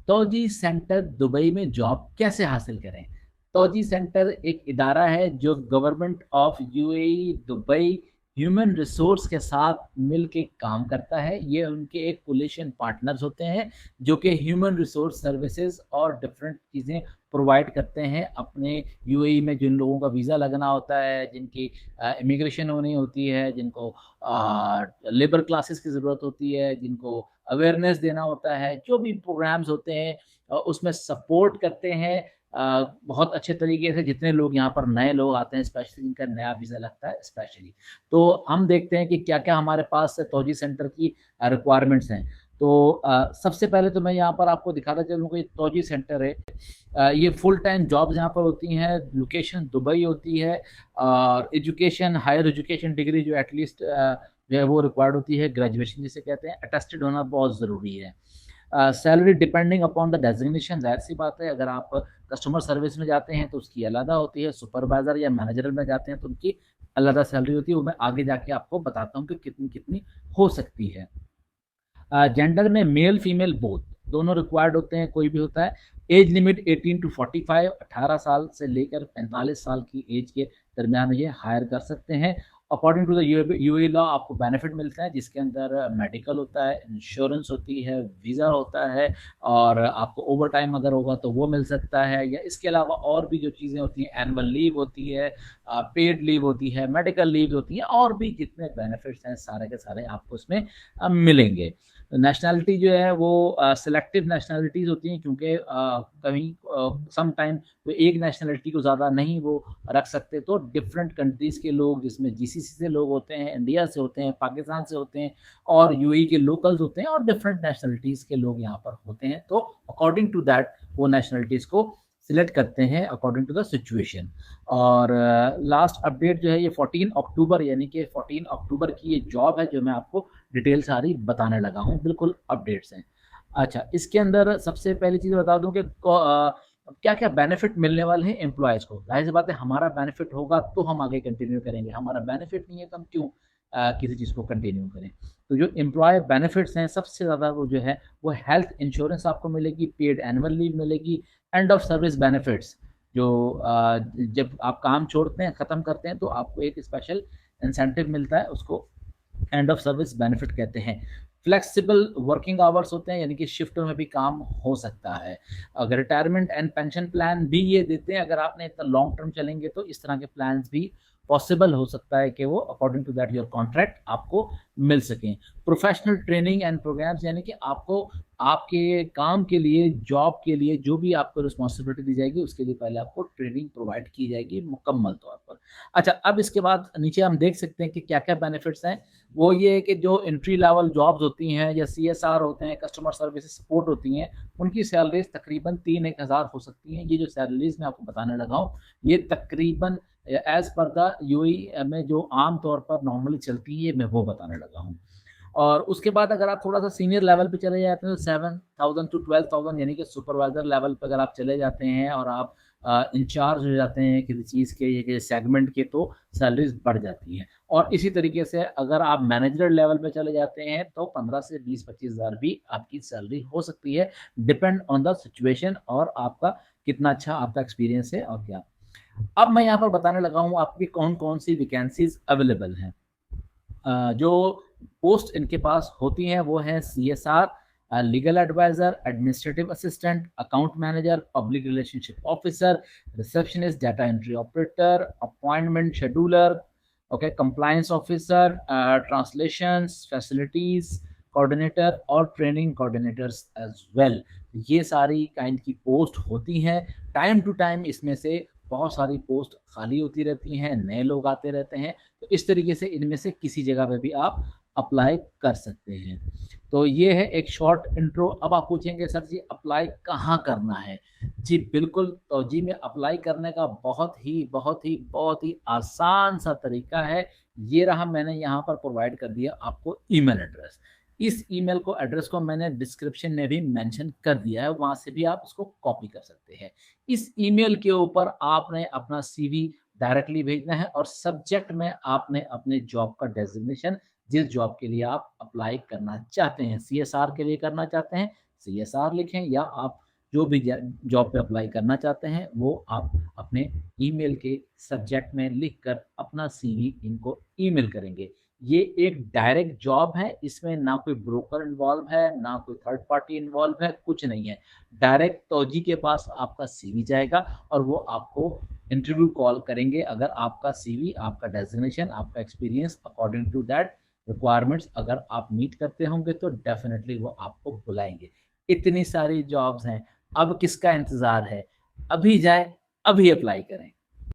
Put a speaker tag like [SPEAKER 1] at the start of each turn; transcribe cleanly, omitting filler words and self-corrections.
[SPEAKER 1] तौजी centre Dubai में job कैसे हासिल करें? तौजी सेंटर एक इदारा है जो government of UAE Dubai human resource के साथ मिल के काम करता है। ये उनके एक कोलिशन पार्टनर्स होते हैं जो कि ह्यूमन रिसोर्स सर्विसेज और डिफरेंट चीज़ें प्रोवाइड करते हैं अपने यूएई में। जिन लोगों का वीज़ा लगना होता है, जिनकी इमिग्रेशन होनी होती है, जिनको लेबर क्लासेस की ज़रूरत होती है, जिनको अवेयरनेस देना होता है, जो भी प्रोग्राम्स होते हैं उसमें सपोर्ट करते हैं बहुत अच्छे तरीके से। जितने लोग यहाँ पर नए लोग आते हैं, स्पेशली जिनका नया वीज़ा लगता है स्पेशली, तो हम देखते हैं कि क्या-क्या हमारे पास तौजी सेंटर की रिक्वायरमेंट्स हैं। तो सबसे पहले तो मैं यहाँ पर आपको दिखाता चलूँ कि तौजी सेंटर है। ये फुल टाइम जॉब्स यहाँ पर होती हैं, लोकेशन दुबई होती है और एजुकेशन, हायर एजुकेशन डिग्री जो एटलीस्ट जो है वो रिक्वायर्ड होती है, ग्रेजुएशन जिसे कहते हैं, अटेस्टेड होना बहुत ज़रूरी है। Salary depending upon the designation, ज़ाहिर-सी बात है अगर आप कस्टमर सर्विस में जाते हैं तो उसकी अलग होती है, सुपरवाइज़र या मैनेजर में जाते हैं तो उनकी अलग सैलरी होती है, वो मैं आगे जाके आपको बताता हूँ कि कितनी-कितनी हो सकती है। जेंडर में मेल फीमेल बोथ दोनों रिक्वायर्ड होते हैं, कोई भी होता है। एज लिमिट 18 टू 45, 18 साल से लेकर 45 साल की एज के दरमियान ये हायर कर सकते हैं। According to the UAE law आपको बेनिफिट मिलता है जिसके अंदर मेडिकल होता है, इंश्योरेंस होती है, वीज़ा होता है और आपको ओवर टाइम अगर होगा तो वो मिल सकता है, या इसके अलावा और भी जो चीज़ें होती हैं, एनुअल लीव होती है, पेड लीव होती है, मेडिकल लीव होती है, और भी जितने बेनिफिट्स हैं सारे के सारे आपको इसमें मिलेंगे। नेशनैलिटी जो है वो सिलेक्टिव नेशनैलिटीज़ होती हैं क्योंकि कहीं सम टाइम तो एक नेशनैलिटी को ज़्यादा नहीं वो रख सकते, तो डिफरेंट कंट्रीज़ के लोग जिसमें जीसीसी से लोग होते हैं, इंडिया से होते हैं, पाकिस्तान से होते हैं और यूएई के लोकल्स होते हैं और डिफरेंट नेशनैलिटीज़ के लोग यहाँ पर होते हैं, तो अकॉर्डिंग टू दैट वो नेशनैलिटीज़ को सिलेक्ट करते हैं अकॉर्डिंग टू द सिचुएशन। और लास्ट अपडेट जो है ये 14 अक्टूबर यानी कि 14 अक्टूबर की ये जॉब है जो मैं आपको डिटेल सारी बताने लगा हूँ, बिल्कुल अपडेट्स हैं। अच्छा, इसके अंदर सबसे पहली चीज़ बता दूँ कि क्या-क्या बेनिफिट मिलने वाले हैं एम्प्लॉइज़ को। ज़ाहिर-सी बात है हमारा बेनिफिट होगा तो हम आगे कंटिन्यू करेंगे, हमारा बेनिफिट नहीं है तो हम क्यों किसी चीज़ को कंटिन्यू करें। तो जो एम्प्लॉय बेनिफिट्स हैं सबसे ज़्यादा वो जो है वो हेल्थ इंश्योरेंस आपको मिलेगी, पेड एनुअल लीव मिलेगी, एंड ऑफ सर्विस बेनिफिट्स जो जब आप काम छोड़ते हैं, ख़त्म करते हैं तो आपको एक स्पेशल इंसेंटिव मिलता है, उसको एंड ऑफ सर्विस बेनिफिट कहते हैं। फ्लेक्सिबल वर्किंग आवर्स होते हैं यानी कि शिफ्टों में भी काम हो सकता है। अगर रिटायरमेंट एंड पेंशन प्लान भी ये देते हैं, अगर आपने इतना लॉन्ग टर्म चलेंगे तो इस तरह के प्लान्स भी पॉसिबल हो सकता है कि वो according to that your contract आपको मिल सकें। प्रोफेशनल ट्रेनिंग एंड प्रोग्राम्स यानी कि आपको आपके काम के लिए, जॉब के लिए जो भी आपको रिस्पॉन्सिबिलिटी दी जाएगी उसके लिए पहले आपको ट्रेनिंग प्रोवाइड की जाएगी मुकम्मल तौर पर। अच्छा, अब इसके बाद नीचे हम देख सकते हैं कि क्या-क्या बेनिफिट्स हैं। वो ये है कि जो एंट्री लेवल जॉब्स होती हैं या सीएसआर होते हैं, कस्टमर सर्विस सपोर्ट होती हैं, उनकी सैलरीज़ तकरीबन 3-1 हज़ार हो सकती हैं। ये जो सैलरीज़ मैं आपको बताने लगा हूँ, ये तकरीबन एज़ पर द यूएई में जो आम तौर पर नॉर्मली चलती है, मैं वो बताने लगा हूँ। और उसके बाद अगर आप थोड़ा-सा सीनियर लेवल पे चले जाते हैं तो 7,000 टू 12,000 यानी कि सुपरवाइज़र लेवल पे अगर आप चले जाते हैं और आप इंचार्ज हो जाते हैं किसी चीज़ के या किसी सेगमेंट के, तो सैलरीज़ बढ़ जाती हैं। और इसी तरीके से अगर आप मैनेजर लेवल पे चले जाते हैं तो 15 से 20-25 हज़ार भी आपकी सैलरी हो सकती है, डिपेंड ऑन द सिचुएशन और आपका कितना अच्छा आपका एक्सपीरियंस है और क्या। अब मैं यहाँ पर बताने लगा हूँ आपकी कौन-कौन सी वैकेंसीज़ अवेलेबल हैं। जो पोस्ट इनके पास होती हैं वो है CSR, legal advisor, administrative assistant, account manager, public relationship officer, receptionist, data entry operator, appointment scheduler, okay, compliance officer, translations, facilities coordinator और ट्रेनिंग कोऑर्डिनेटर्स एज़ वेल। ये सारी काइंड की पोस्ट होती हैं। टाइम टू टाइम इसमें से बहुत सारी पोस्ट खाली होती रहती हैं, नए लोग आते रहते हैं, तो इस तरीके से इनमें से किसी जगह पे भी आप अप्लाई कर सकते हैं। तो ये है एक शॉर्ट इंट्रो। अब आप पूछेंगे सर जी अप्लाई कहाँ करना है? जी बिल्कुल, तो जी में अप्लाई करने का बहुत ही आसान सा तरीका है। ये रहा, मैंने यहाँ पर प्रोवाइड कर दिया आपको ईमेल एड्रेस। इस ईमेल को एड्रेस को मैंने डिस्क्रिप्शन में भी मेंशन कर दिया है, वहाँ से भी आप इसको कॉपी कर सकते हैं। इस ईमेल के ऊपर आपने अपना सीवी डायरेक्टली भेजना है और सब्जेक्ट में आपने अपने जॉब का डेज़िग्नेशन, जिस जॉब के लिए आप अप्लाई करना चाहते हैं, सीएसआर के लिए करना चाहते हैं, CSR लिखें, या आप जो भी जॉब पे अप्लाई करना चाहते हैं वो आप अपने ईमेल के सब्जेक्ट में लिखकर अपना CV इनको ईमेल करेंगे। ये एक डायरेक्ट जॉब है, इसमें ना कोई ब्रोकर इन्वॉल्व है, ना कोई थर्ड पार्टी इन्वॉल्व है, कुछ नहीं है। डायरेक्ट तौजी के पास आपका CV जाएगा और वो आपको इंटरव्यू कॉल करेंगे। अगर आपका CV, आपका डेजिग्नेशन, आपका experience according to that requirements अगर आप मीट करते होंगे तो डेफिनेटली वो आपको बुलाएंगे। इतनी सारी जॉब्स हैं, अब किसका इंतज़ार है? अभी जाए, अभी अप्लाई करें।